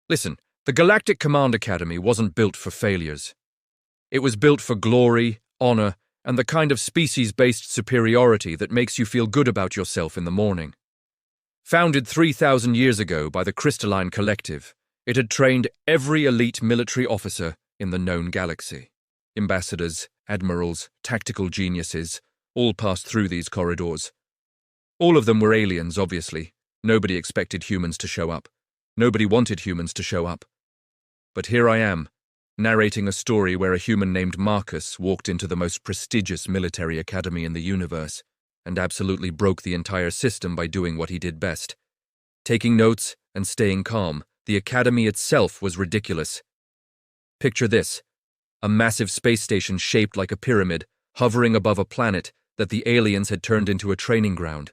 Listen, the Galactic Command Academy wasn't built for failures. It was built for glory, honor, and the kind of species-based superiority that makes you feel good about yourself in the morning. Founded 3,000 years ago by the Crystalline Collective, it had trained every elite military officer in the known galaxy. Ambassadors, admirals, tactical geniuses, all passed through these corridors. All of them were aliens, obviously. Nobody expected humans to show up. Nobody wanted humans to show up. But here I am, narrating a story where a human named Marcus walked into the most prestigious military academy in the universe and absolutely broke the entire system by doing what he did best. Taking notes and staying calm, the academy itself was ridiculous. Picture this, a massive space station shaped like a pyramid, hovering above a planet that the aliens had turned into a training ground.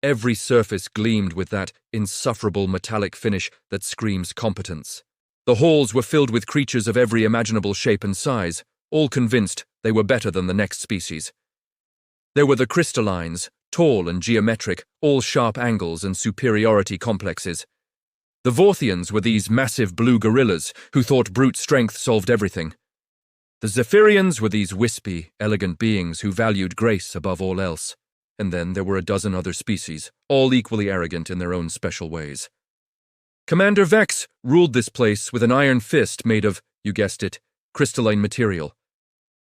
Every surface gleamed with that insufferable metallic finish that screams competence. The halls were filled with creatures of every imaginable shape and size, all convinced they were better than the next species. There were the crystallines, tall and geometric, all sharp angles and superiority complexes. The Vorthians were these massive blue gorillas who thought brute strength solved everything. The Zephyrians were these wispy, elegant beings who valued grace above all else. And then there were a dozen other species, all equally arrogant in their own special ways. Commander Vex ruled this place with an iron fist made of, you guessed it, crystalline material.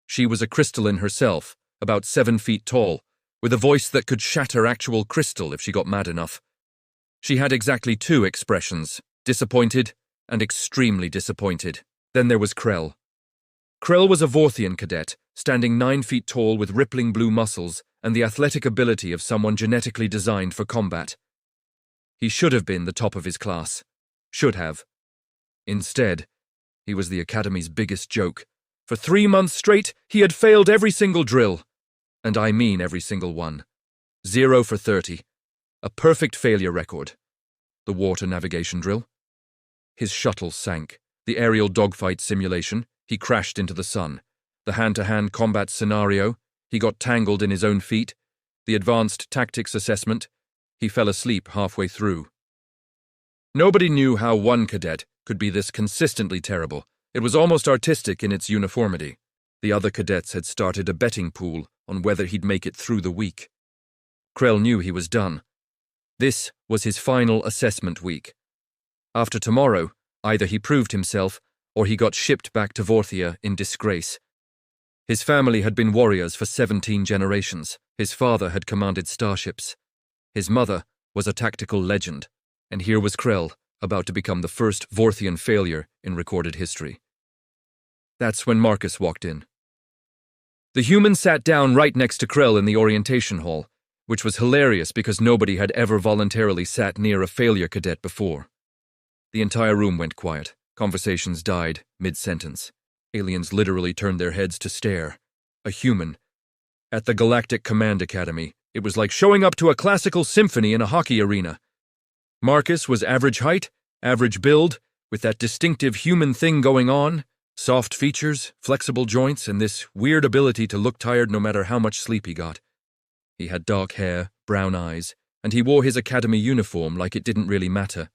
She was a crystalline herself, about 7 feet tall, with a voice that could shatter actual crystal if she got mad enough. She had exactly 2 expressions, disappointed and extremely disappointed. Then there was Krell. Krell was a Vorthian cadet, standing 9 feet tall with rippling blue muscles and the athletic ability of someone genetically designed for combat. He should have been the top of his class. Should have. Instead, he was the Academy's biggest joke. For 3 months straight, he had failed every single drill. And I mean every single one. 0 for 30. A perfect failure record. The water navigation drill. His shuttle sank. The aerial dogfight simulation. He crashed into the sun. The hand-to-hand combat scenario. He got tangled in his own feet. The advanced tactics assessment. He fell asleep halfway through. Nobody knew how one cadet could be this consistently terrible. It was almost artistic in its uniformity. The other cadets had started a betting pool on whether he'd make it through the week. Krell knew he was done. This was his final assessment week. After tomorrow, either he proved himself or he got shipped back to Vorthia in disgrace. His family had been warriors for 17 generations. His father had commanded starships. His mother was a tactical legend. And here was Krell, about to become the first Vorthian failure in recorded history. That's when Marcus walked in. The human sat down right next to Krell in the orientation hall, which was hilarious because nobody had ever voluntarily sat near a failure cadet before. The entire room went quiet. Conversations died mid-sentence. Aliens literally turned their heads to stare. A human. At the Galactic Command Academy, it was like showing up to a classical symphony in a hockey arena. Marcus was average height, average build, with that distinctive human thing going on, soft features, flexible joints, and this weird ability to look tired no matter how much sleep he got. He had dark hair, brown eyes, and he wore his academy uniform like it didn't really matter.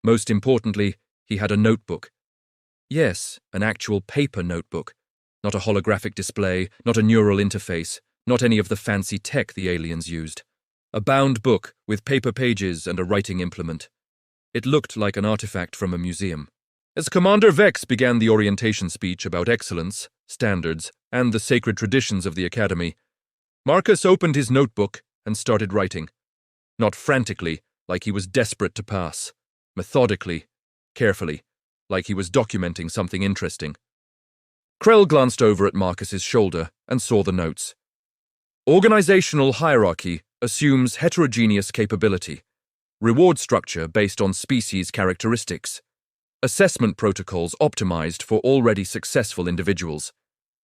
Most importantly, he had a notebook. Yes, an actual paper notebook. Not a holographic display, not a neural interface, not any of the fancy tech the aliens used. A bound book with paper pages and a writing implement. It looked like an artifact from a museum. As Commander Vex began the orientation speech about excellence, standards, and the sacred traditions of the Academy, Marcus opened his notebook and started writing. Not frantically, like he was desperate to pass. Methodically, carefully, like he was documenting something interesting. Krell glanced over at Marcus's shoulder and saw the notes. Organizational hierarchy assumes heterogeneous capability. Reward structure based on species characteristics. Assessment protocols optimized for already successful individuals.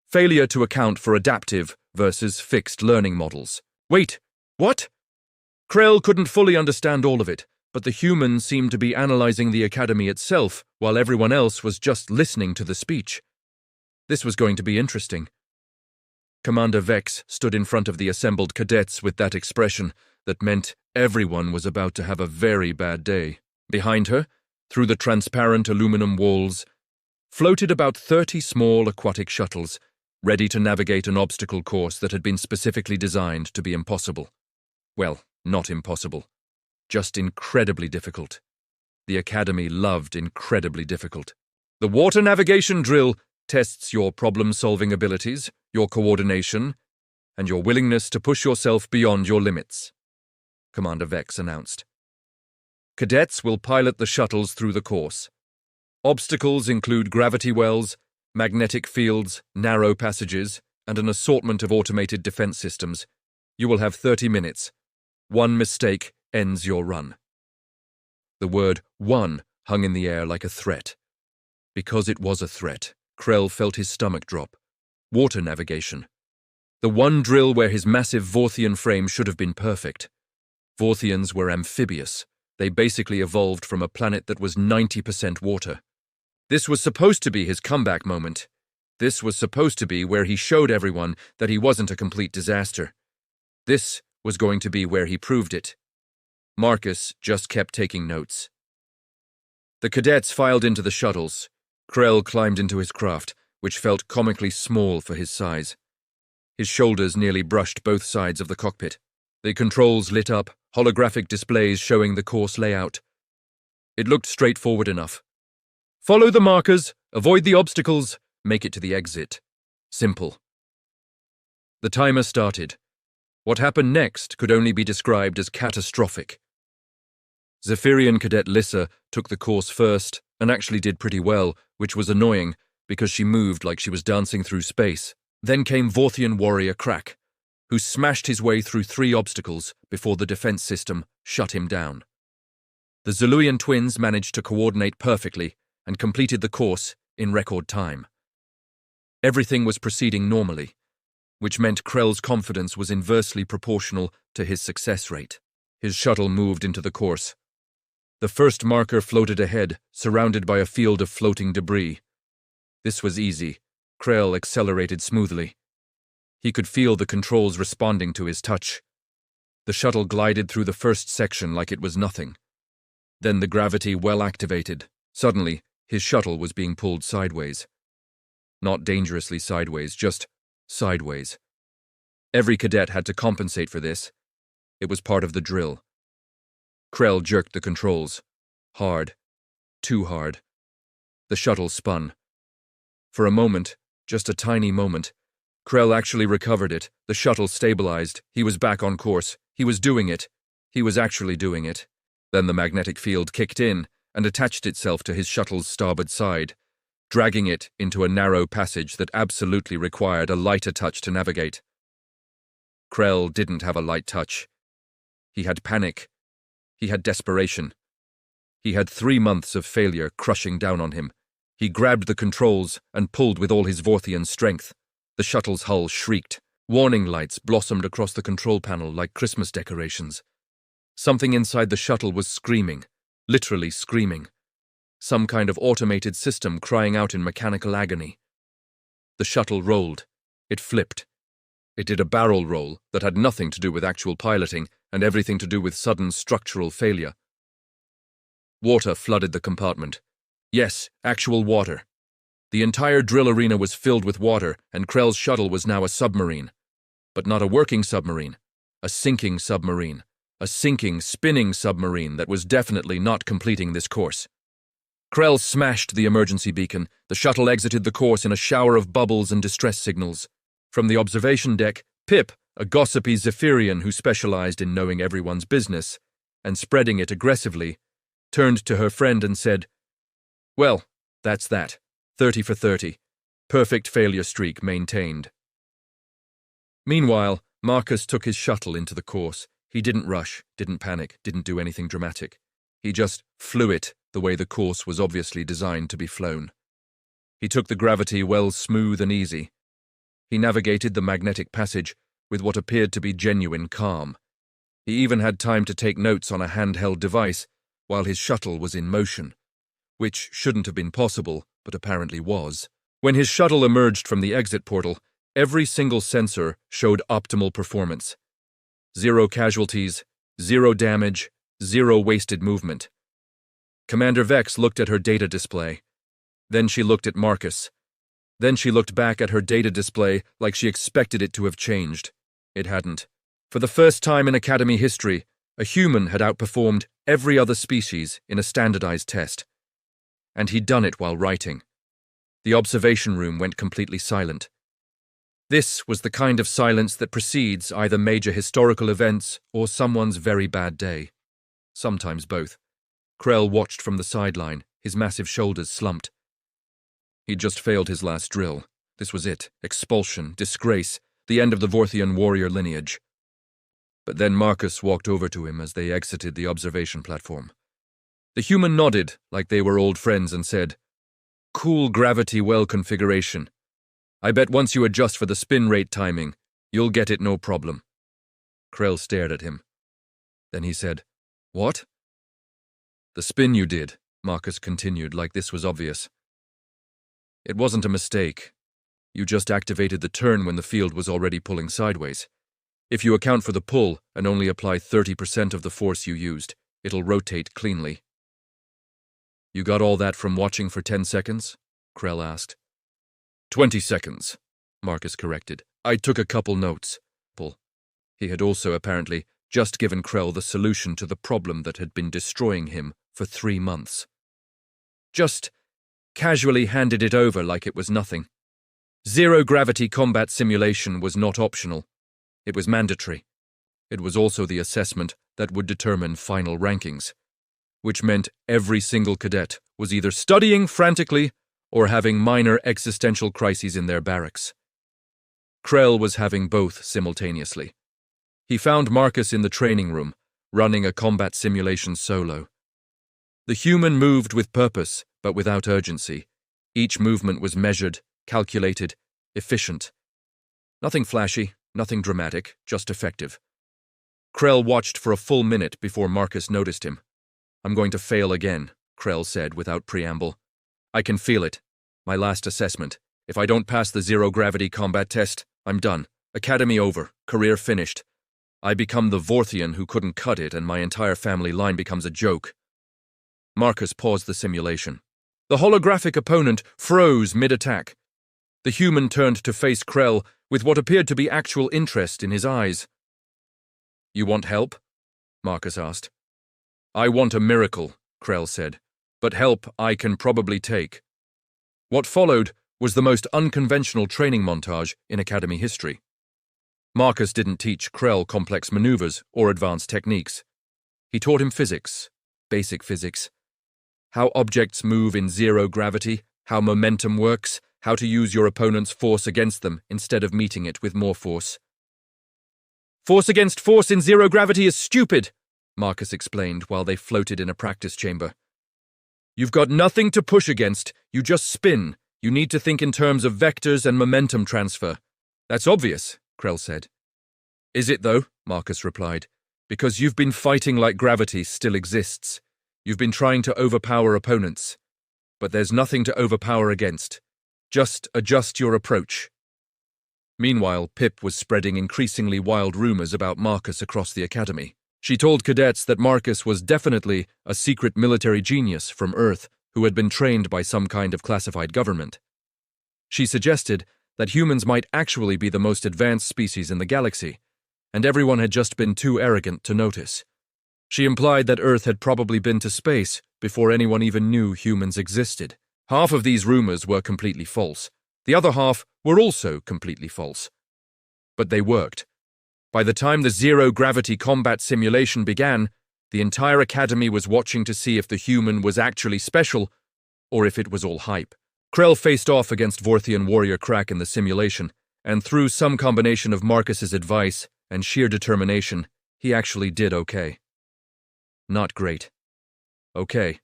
Failure to account for adaptive versus fixed learning models. Wait, what? Krell couldn't fully understand all of it, but the human seemed to be analyzing the academy itself while everyone else was just listening to the speech. This was going to be interesting. Commander Vex stood in front of the assembled cadets with that expression that meant everyone was about to have a very bad day. Behind her, Through the transparent aluminum walls floated about 30 small aquatic shuttles, ready to navigate an obstacle course that had been specifically designed to be impossible. Well, not impossible, just incredibly difficult. The Academy loved incredibly difficult. The water navigation drill tests your problem-solving abilities, your coordination, and your willingness to push yourself beyond your limits, Commander Vex announced. Cadets will pilot the shuttles through the course. Obstacles include gravity wells, magnetic fields, narrow passages, and an assortment of automated defense systems. You will have 30 minutes. One mistake ends your run. The word "one" hung in the air like a threat. Because it was a threat, Krell felt his stomach drop. Water navigation. The one drill where his massive Vorthian frame should have been perfect. Vorthians were amphibious. They basically evolved from a planet that was 90% water. This was supposed to be his comeback moment. This was supposed to be where he showed everyone that he wasn't a complete disaster. This was going to be where he proved it. Marcus just kept taking notes. The cadets filed into the shuttles. Krell climbed into his craft, which felt comically small for his size. His shoulders nearly brushed both sides of the cockpit. The controls lit up, holographic displays showing the course layout. It looked straightforward enough. Follow the markers, avoid the obstacles, make it to the exit. Simple. The timer started. What happened next could only be described as catastrophic. Zephyrian cadet Lissa took the course first and actually did pretty well, which was annoying because she moved like she was dancing through space. Then came Vorthian warrior Crack, who smashed his way through 3 obstacles before the defense system shut him down. The Zuluian twins managed to coordinate perfectly and completed the course in record time. Everything was proceeding normally, which meant Krell's confidence was inversely proportional to his success rate. His shuttle moved into the course. The first marker floated ahead, surrounded by a field of floating debris. This was easy. Krell accelerated smoothly. He could feel the controls responding to his touch. The shuttle glided through the first section like it was nothing. Then the gravity well activated. Suddenly, his shuttle was being pulled sideways. Not dangerously sideways, just sideways. Every cadet had to compensate for this. It was part of the drill. Krell jerked the controls. Hard. Too hard. The shuttle spun. For a moment, just a tiny moment, Krell actually recovered it. The shuttle stabilized. He was back on course. He was doing it. He was actually doing it. Then the magnetic field kicked in and attached itself to his shuttle's starboard side, dragging it into a narrow passage that absolutely required a lighter touch to navigate. Krell didn't have a light touch. He had panic. He had desperation. He had 3 months of failure crushing down on him. He grabbed the controls and pulled with all his Vorthian strength. The shuttle's hull shrieked. Warning lights blossomed across the control panel like Christmas decorations. Something inside the shuttle was screaming, literally screaming. Some kind of automated system crying out in mechanical agony. The shuttle rolled. It flipped. It did a barrel roll that had nothing to do with actual piloting and everything to do with sudden structural failure. Water flooded the compartment. Yes, actual water. The entire drill arena was filled with water, and Krell's shuttle was now a submarine. But not a working submarine. A sinking submarine. A sinking, spinning submarine that was definitely not completing this course. Krell smashed the emergency beacon. The shuttle exited the course in a shower of bubbles and distress signals. From the observation deck, Pip, a gossipy Zephyrian who specialized in knowing everyone's business and spreading it aggressively, turned to her friend and said, "Well, that's that. 30 for 30. Perfect failure streak maintained." Meanwhile, Marcus took his shuttle into the course. He didn't rush, didn't panic, didn't do anything dramatic. He just flew it the way the course was obviously designed to be flown. He took the gravity well smooth and easy. He navigated the magnetic passage with what appeared to be genuine calm. He even had time to take notes on a handheld device while his shuttle was in motion, which shouldn't have been possible, but apparently was. When his shuttle emerged from the exit portal, every single sensor showed optimal performance. 0 casualties, 0 damage, 0 wasted movement. Commander Vex looked at her data display. Then she looked at Marcus. Then she looked back at her data display like she expected it to have changed. It hadn't. For the first time in Academy history, a human had outperformed every other species in a standardized test. And he'd done it while writing. The observation room went completely silent. This was the kind of silence that precedes either major historical events or someone's very bad day. Sometimes both. Krell watched from the sideline, his massive shoulders slumped. He'd just failed his last drill. This was it. Expulsion, disgrace, the end of the Vorthian warrior lineage. But then Marcus walked over to him as they exited the observation platform. The human nodded like they were old friends and said, "Cool gravity well configuration. I bet once you adjust for the spin rate timing, you'll get it no problem." Krell stared at him. Then he said, "What?" "The spin you did," Marcus continued like this was obvious. "It wasn't a mistake. You just activated the turn when the field was already pulling sideways. If you account for the pull and only apply 30% of the force you used, it'll rotate cleanly." "You got all that from watching for 10 seconds? Krell asked. 20 seconds, Marcus corrected. "I took a couple notes." He had also apparently just given Krell the solution to the problem that had been destroying him for 3 months. Just casually handed it over like it was nothing. Zero-gravity combat simulation was not optional. It was mandatory. It was also the assessment that would determine final rankings, which meant every single cadet was either studying frantically or having minor existential crises in their barracks. Krell was having both simultaneously. He found Marcus in the training room, running a combat simulation solo. The human moved with purpose, but without urgency. Each movement was measured, calculated, efficient. Nothing flashy, nothing dramatic, just effective. Krell watched for a full minute before Marcus noticed him. "I'm going to fail again," Krell said without preamble. "I can feel it. My last assessment. If I don't pass the zero-gravity combat test, I'm done. Academy over. Career finished. I become the Vorthian who couldn't cut it and my entire family line becomes a joke." Marcus paused the simulation. The holographic opponent froze mid-attack. The human turned to face Krell with what appeared to be actual interest in his eyes. "You want help?" Marcus asked. "I want a miracle," Krell said, "but help I can probably take." What followed was the most unconventional training montage in Academy history. Marcus didn't teach Krell complex maneuvers or advanced techniques. He taught him physics, basic physics. How objects move in zero gravity, how momentum works, how to use your opponent's force against them instead of meeting it with more force. "Force against force in zero gravity is stupid," Marcus explained while they floated in a practice chamber. "You've got nothing to push against, you just spin. You need to think in terms of vectors and momentum transfer." "That's obvious," Krell said. "Is it though?" Marcus replied. "Because you've been fighting like gravity still exists. You've been trying to overpower opponents. But there's nothing to overpower against. Just adjust your approach." Meanwhile, Pip was spreading increasingly wild rumors about Marcus across the academy. She told cadets that Marcus was definitely a secret military genius from Earth who had been trained by some kind of classified government. She suggested that humans might actually be the most advanced species in the galaxy, and everyone had just been too arrogant to notice. She implied that Earth had probably been to space before anyone even knew humans existed. Half of these rumors were completely false. The other half were also completely false. But they worked. By the time the zero-gravity combat simulation began, the entire academy was watching to see if the human was actually special or if it was all hype. Krell faced off against Vorthian warrior Crack in the simulation, and through some combination of Marcus's advice and sheer determination, he actually did okay. Not great. Okay.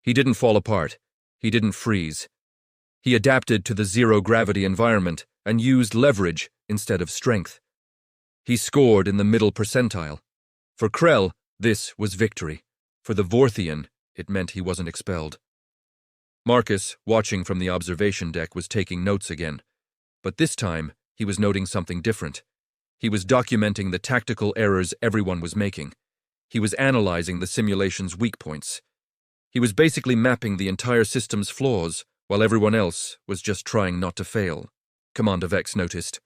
He didn't fall apart. He didn't freeze. He adapted to the zero-gravity environment and used leverage instead of strength. He scored in the middle percentile. For Krell, this was victory. For the Vorthian, it meant he wasn't expelled. Marcus, watching from the observation deck, was taking notes again. But this time, he was noting something different. He was documenting the tactical errors everyone was making. He was analyzing the simulation's weak points. He was basically mapping the entire system's flaws, while everyone else was just trying not to fail, Commander Vex noticed.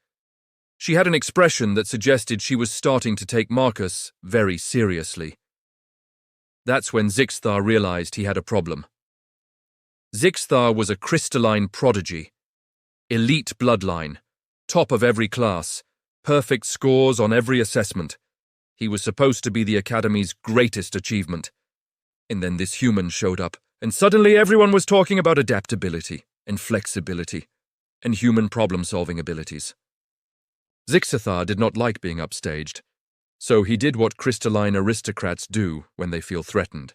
She had an expression that suggested she was starting to take Marcus very seriously. That's when Zixthar realized he had a problem. Zixthar was a crystalline prodigy. Elite bloodline, top of every class, perfect scores on every assessment. He was supposed to be the Academy's greatest achievement. And then this human showed up, and suddenly everyone was talking about adaptability and flexibility and human problem-solving abilities. Zixthar did not like being upstaged, so he did what crystalline aristocrats do when they feel threatened.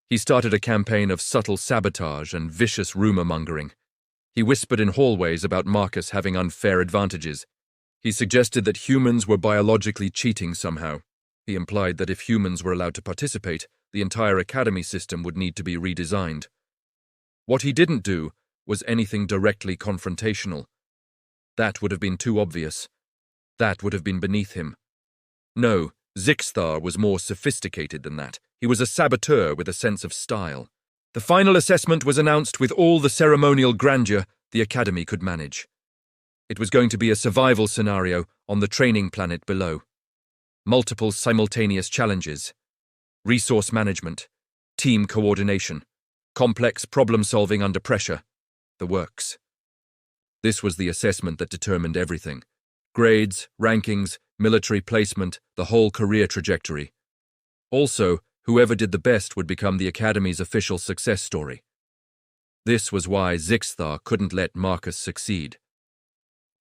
He started a campaign of subtle sabotage and vicious rumor-mongering. He whispered in hallways about Marcus having unfair advantages. He suggested that humans were biologically cheating somehow. He implied that if humans were allowed to participate, the entire academy system would need to be redesigned. What he didn't do was anything directly confrontational. That would have been too obvious. That would have been beneath him. No, Zixthar was more sophisticated than that. He was a saboteur with a sense of style. The final assessment was announced with all the ceremonial grandeur the Academy could manage. It was going to be a survival scenario on the training planet below. Multiple simultaneous challenges, resource management, team coordination, complex problem-solving under pressure, the works. This was the assessment that determined everything. Grades, rankings, military placement, the whole career trajectory. Also, whoever did the best would become the Academy's official success story. This was why Zixthar couldn't let Marcus succeed.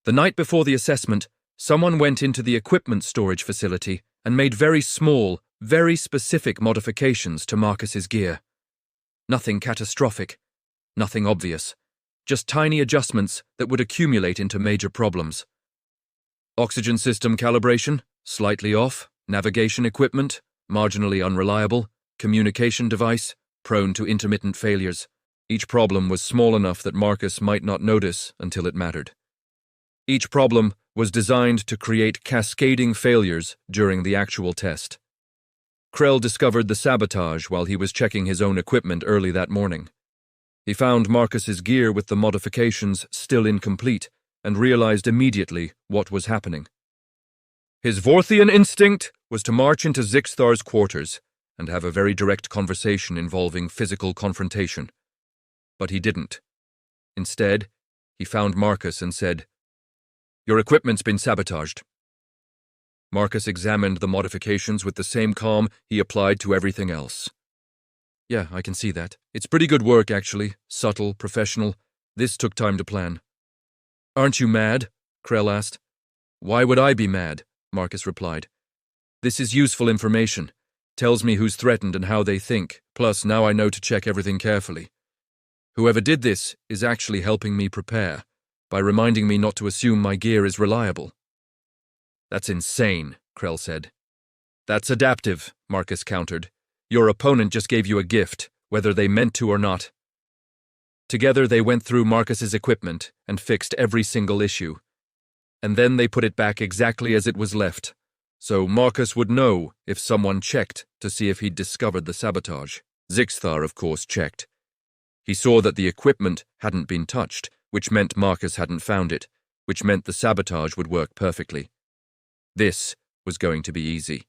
The night before the assessment, someone went into the equipment storage facility and made very small, very specific modifications to Marcus's gear. Nothing catastrophic, nothing obvious, just tiny adjustments that would accumulate into major problems. Oxygen system calibration, slightly off, navigation equipment, marginally unreliable, communication device, prone to intermittent failures. Each problem was small enough that Marcus might not notice until it mattered. Each problem was designed to create cascading failures during the actual test. Krell discovered the sabotage while he was checking his own equipment early that morning. He found Marcus's gear with the modifications still incomplete and realized immediately what was happening. His Vorthian instinct was to march into Zixthar's quarters and have a very direct conversation involving physical confrontation. But he didn't. Instead, he found Marcus and said, "Your equipment's been sabotaged." Marcus examined the modifications with the same calm he applied to everything else. "Yeah, I can see that. It's pretty good work, actually. Subtle, professional. This took time to plan." "Aren't you mad?" Krell asked. "Why would I be mad?" Marcus replied. "This is useful information. Tells me who's threatened and how they think. Plus, now I know to check everything carefully. Whoever did this is actually helping me prepare, by reminding me not to assume my gear is reliable." "That's insane," Krell said. "That's adaptive," Marcus countered. "Your opponent just gave you a gift, whether they meant to or not." Together they went through Marcus's equipment and fixed every single issue. And then they put it back exactly as it was left, so Marcus would know if someone checked to see if he'd discovered the sabotage. Zixthar, of course, checked. He saw that the equipment hadn't been touched, which meant Marcus hadn't found it, which meant the sabotage would work perfectly. This was going to be easy.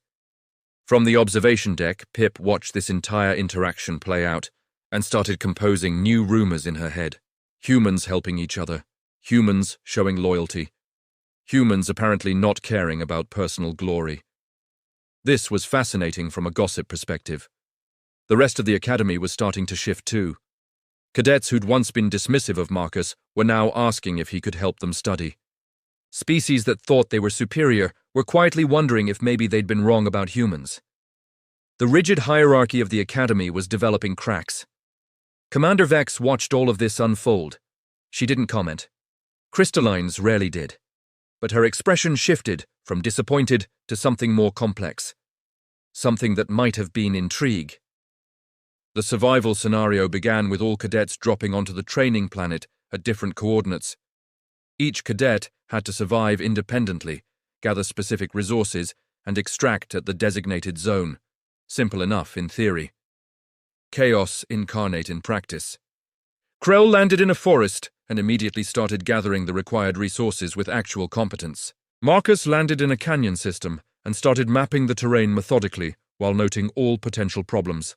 From the observation deck, Pip watched this entire interaction play out and started composing new rumors in her head. Humans helping each other, humans showing loyalty, humans apparently not caring about personal glory. This was fascinating from a gossip perspective. The rest of the academy was starting to shift too. Cadets who'd once been dismissive of Marcus were now asking if he could help them study. Species that thought they were superior were quietly wondering if maybe they'd been wrong about humans. The rigid hierarchy of the academy was developing cracks. Commander Vex watched all of this unfold. She didn't comment. Crystallines rarely did. But her expression shifted from disappointed to something more complex. Something that might have been intrigue. The survival scenario began with all cadets dropping onto the training planet at different coordinates. Each cadet had to survive independently, gather specific resources, and extract at the designated zone. Simple enough in theory. chaos incarnate in practice. Krell landed in a forest and immediately started gathering the required resources with actual competence. Marcus landed in a canyon system and started mapping the terrain methodically while noting all potential problems.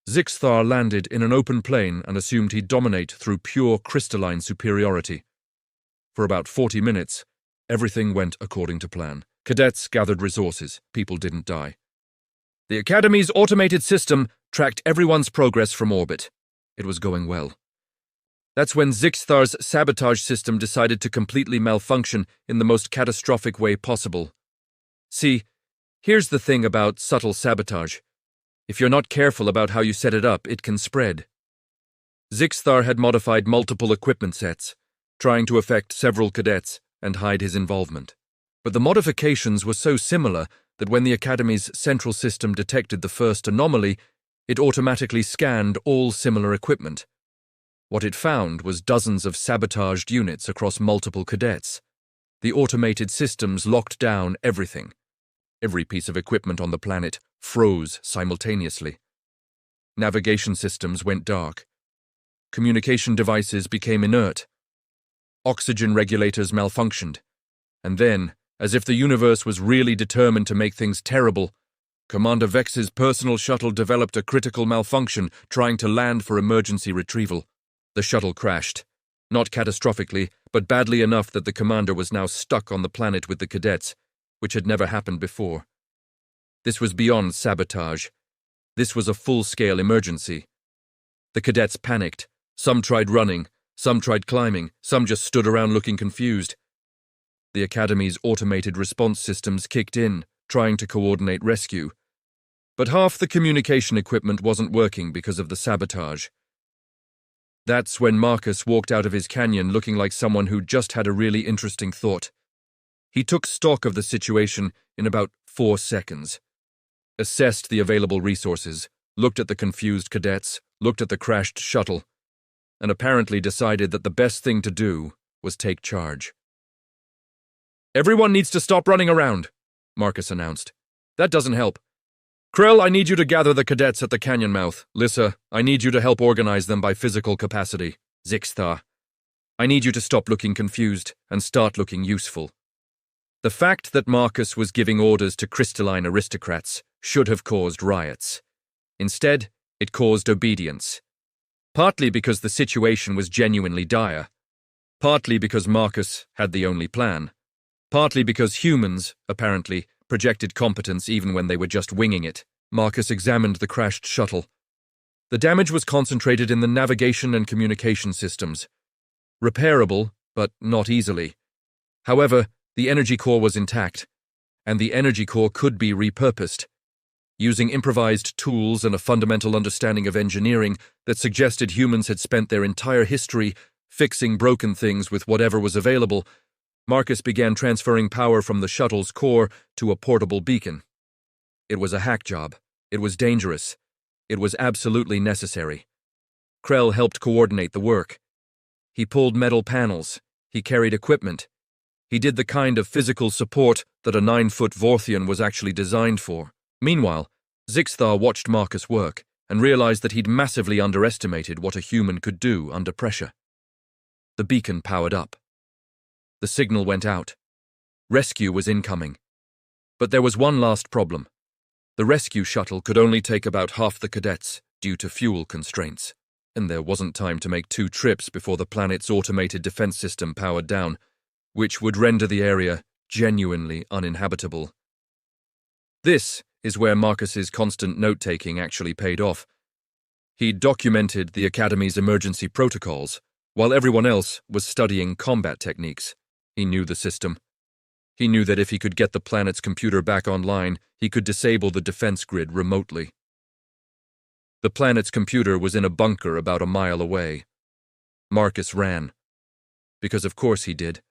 Zixthar landed in an open plain and assumed he'd dominate through pure crystalline superiority. For about 40 minutes, everything went according to plan. Cadets gathered resources. People didn't die. The Academy's automated system tracked everyone's progress from orbit. It was going well. That's when Zixthar's sabotage system decided to completely malfunction in the most catastrophic way possible. See, here's the thing about subtle sabotage. If you're not careful about how you set it up, it can spread. Zixthar had modified multiple equipment sets, trying to affect several cadets and hide his involvement. But the modifications were so similar that when the Academy's central system detected the first anomaly, it automatically scanned all similar equipment. What it found was dozens of sabotaged units across multiple cadets. The automated systems locked down everything. Every piece of equipment on the planet froze simultaneously. Navigation systems went dark. Communication devices became inert. Oxygen regulators malfunctioned. And then, as if the universe was really determined to make things terrible, Commander Vex's personal shuttle developed a critical malfunction trying to land for emergency retrieval. The shuttle crashed. Not catastrophically, but badly enough that the commander was now stuck on the planet with the cadets, which had never happened before. This was beyond sabotage. This was a full-scale emergency. The cadets panicked. Some tried running, some tried climbing, some just stood around looking confused. The Academy's automated response systems kicked in, trying to coordinate rescue. But half the communication equipment wasn't working because of the sabotage. That's when Marcus walked out of his canyon looking like someone who'd just had a really interesting thought. He took stock of the situation in about 4 seconds, assessed the available resources, looked at the confused cadets, looked at the crashed shuttle, and apparently decided that the best thing to do was take charge. "Everyone needs to stop running around," Marcus announced. "That doesn't help. Krell, I need you to gather the cadets at the canyon mouth. Lissa, I need you to help organize them by physical capacity. Zixthar, I need you to stop looking confused and start looking useful." The fact that Marcus was giving orders to crystalline aristocrats should have caused riots. Instead, it caused obedience. Partly because the situation was genuinely dire. Partly because Marcus had the only plan. Partly because humans, apparently, projected competence even when they were just winging it. Marcus examined the crashed shuttle. The damage was concentrated in the navigation and communication systems. Repairable, but not easily. However, the energy core was intact, and the energy core could be repurposed. Using improvised tools and a fundamental understanding of engineering that suggested humans had spent their entire history fixing broken things with whatever was available, Marcus began transferring power from the shuttle's core to a portable beacon. It was a hack job. It was dangerous. It was absolutely necessary. Krell helped coordinate the work. He pulled metal panels. He carried equipment. He did the kind of physical support that a 9-foot Vorthian was actually designed for. Meanwhile, Zixthar watched Marcus work and realized that he'd massively underestimated what a human could do under pressure. The beacon powered up. The signal went out. Rescue was incoming. But there was one last problem. The rescue shuttle could only take about half the cadets due to fuel constraints, and there wasn't time to make 2 trips before the planet's automated defense system powered down, which would render the area genuinely uninhabitable. This is where Marcus's constant note-taking actually paid off. He'd documented the Academy's emergency protocols, while everyone else was studying combat techniques. He knew the system. He knew that if he could get the planet's computer back online, he could disable the defense grid remotely. The planet's computer was in a bunker about a mile away. Marcus ran. Because of course he did.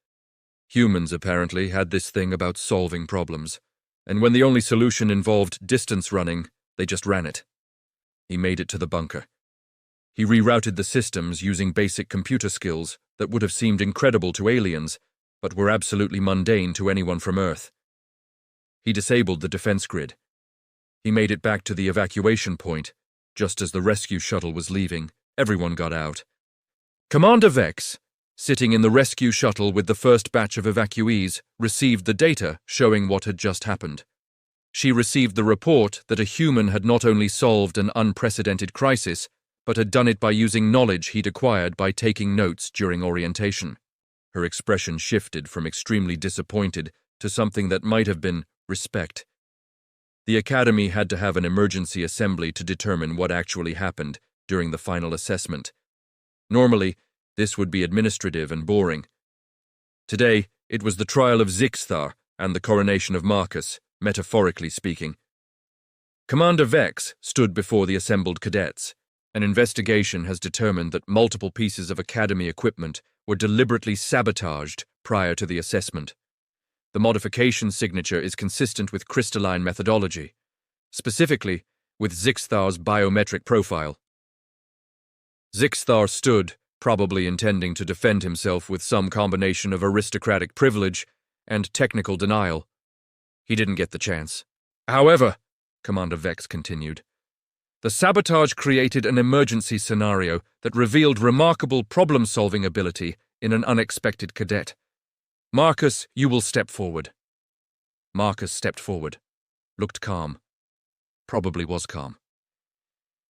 Humans, apparently, had this thing about solving problems, and when the only solution involved distance running, they just ran it. He made it to the bunker. He rerouted the systems using basic computer skills that would have seemed incredible to aliens, but were absolutely mundane to anyone from Earth. He disabled the defense grid. He made it back to the evacuation point, Just as the rescue shuttle was leaving, everyone got out. Commander Vex, sitting in the rescue shuttle with the first batch of evacuees, received the data showing what had just happened. She received the report that a human had not only solved an unprecedented crisis, but had done it by using knowledge he'd acquired by taking notes during orientation. Her expression shifted from extremely disappointed to something that might have been respect. The Academy had to have an emergency assembly to determine what actually happened during the final assessment. Normally, this would be administrative and boring. Today, it was the trial of Zixthar and the coronation of Marcus, metaphorically speaking. Commander Vex stood before the assembled cadets. An investigation has determined that multiple pieces of Academy equipment were deliberately sabotaged prior to the assessment. The modification signature is consistent with crystalline methodology, specifically with Zixthar's biometric profile. Zixthar stood, probably intending to defend himself with some combination of aristocratic privilege and technical denial. He didn't get the chance. However, Commander Vex continued, the sabotage created an emergency scenario that revealed remarkable problem-solving ability in an unexpected cadet. Marcus, you will step forward. Marcus stepped forward, looked calm. Probably was calm.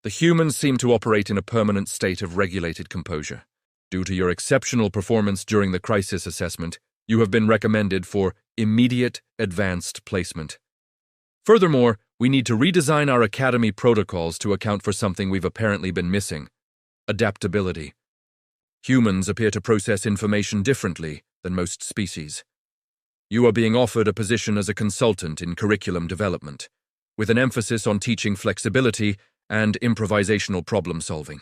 The humans seemed to operate in a permanent state of regulated composure. Due to your exceptional performance during the crisis assessment, you have been recommended for immediate advanced placement. Furthermore, we need to redesign our Academy protocols to account for something we've apparently been missing: adaptability. Humans appear to process information differently than most species. You are being offered a position as a consultant in curriculum development, with an emphasis on teaching flexibility and improvisational problem-solving.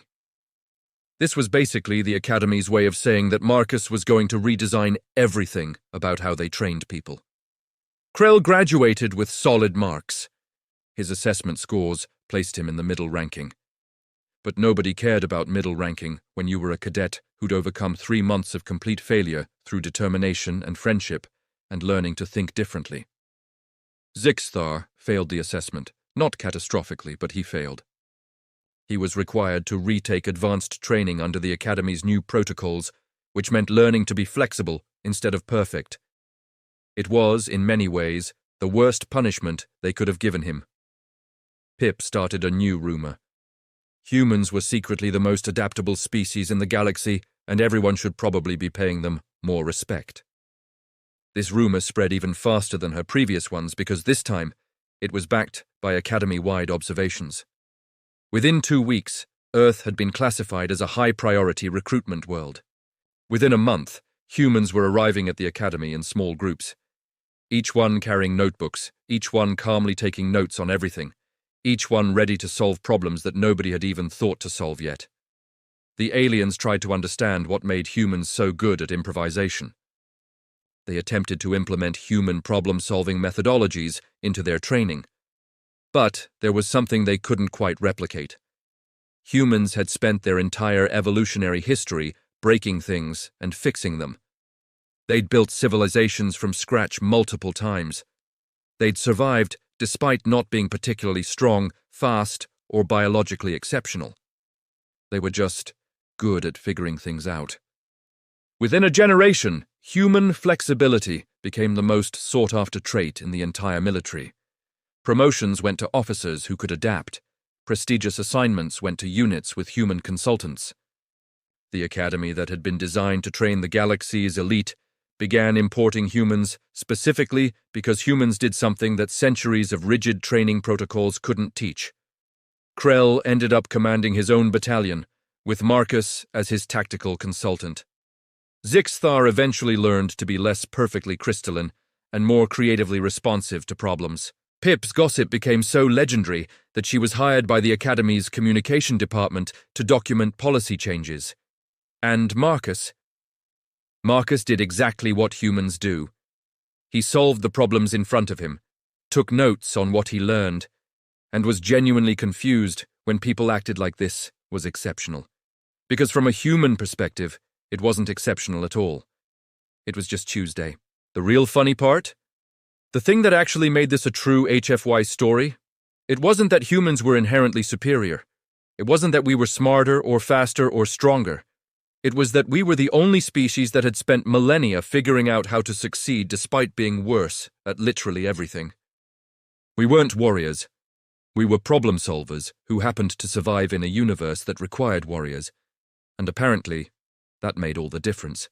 This was basically the Academy's way of saying that Marcus was going to redesign everything about how they trained people. Krell graduated with solid marks. His assessment scores placed him in the middle ranking. But nobody cared about middle ranking when you were a cadet who'd overcome 3 months of complete failure through determination and friendship and learning to think differently. Zixthar failed the assessment, not catastrophically, but he failed. He was required to retake advanced training under the Academy's new protocols, which meant learning to be flexible instead of perfect. It was, in many ways, the worst punishment they could have given him. Pip started a new rumor. Humans were secretly the most adaptable species in the galaxy, and everyone should probably be paying them more respect. This rumor spread even faster than her previous ones because this time it was backed by Academy-wide observations. Within 2 weeks, Earth had been classified as a high-priority recruitment world. Within a month, humans were arriving at the Academy in small groups, each one carrying notebooks, each one calmly taking notes on everything, each one ready to solve problems that nobody had even thought to solve yet. The aliens tried to understand what made humans so good at improvisation. They attempted to implement human problem-solving methodologies into their training. But there was something they couldn't quite replicate. Humans had spent their entire evolutionary history breaking things and fixing them. They'd built civilizations from scratch multiple times. They'd survived despite not being particularly strong, fast, or biologically exceptional. They were just good at figuring things out. Within a generation, human flexibility became the most sought-after trait in the entire military. Promotions went to officers who could adapt. Prestigious assignments went to units with human consultants. The Academy that had been designed to train the galaxy's elite began importing humans specifically because humans did something that centuries of rigid training protocols couldn't teach. Krell ended up commanding his own battalion, with Marcus as his tactical consultant. Zixthar eventually learned to be less perfectly crystalline and more creatively responsive to problems. Pip's gossip became so legendary that she was hired by the Academy's communication department to document policy changes. And Marcus did exactly what humans do. He solved the problems in front of him, took notes on what he learned, and was genuinely confused when people acted like this was exceptional. Because from a human perspective, it wasn't exceptional at all. It was just Tuesday. The real funny part? The thing that actually made this a true HFY story? It wasn't that humans were inherently superior. It wasn't that we were smarter or faster or stronger. It was that we were the only species that had spent millennia figuring out how to succeed despite being worse at literally everything. We weren't warriors. We were problem solvers who happened to survive in a universe that required warriors, and apparently, that made all the difference.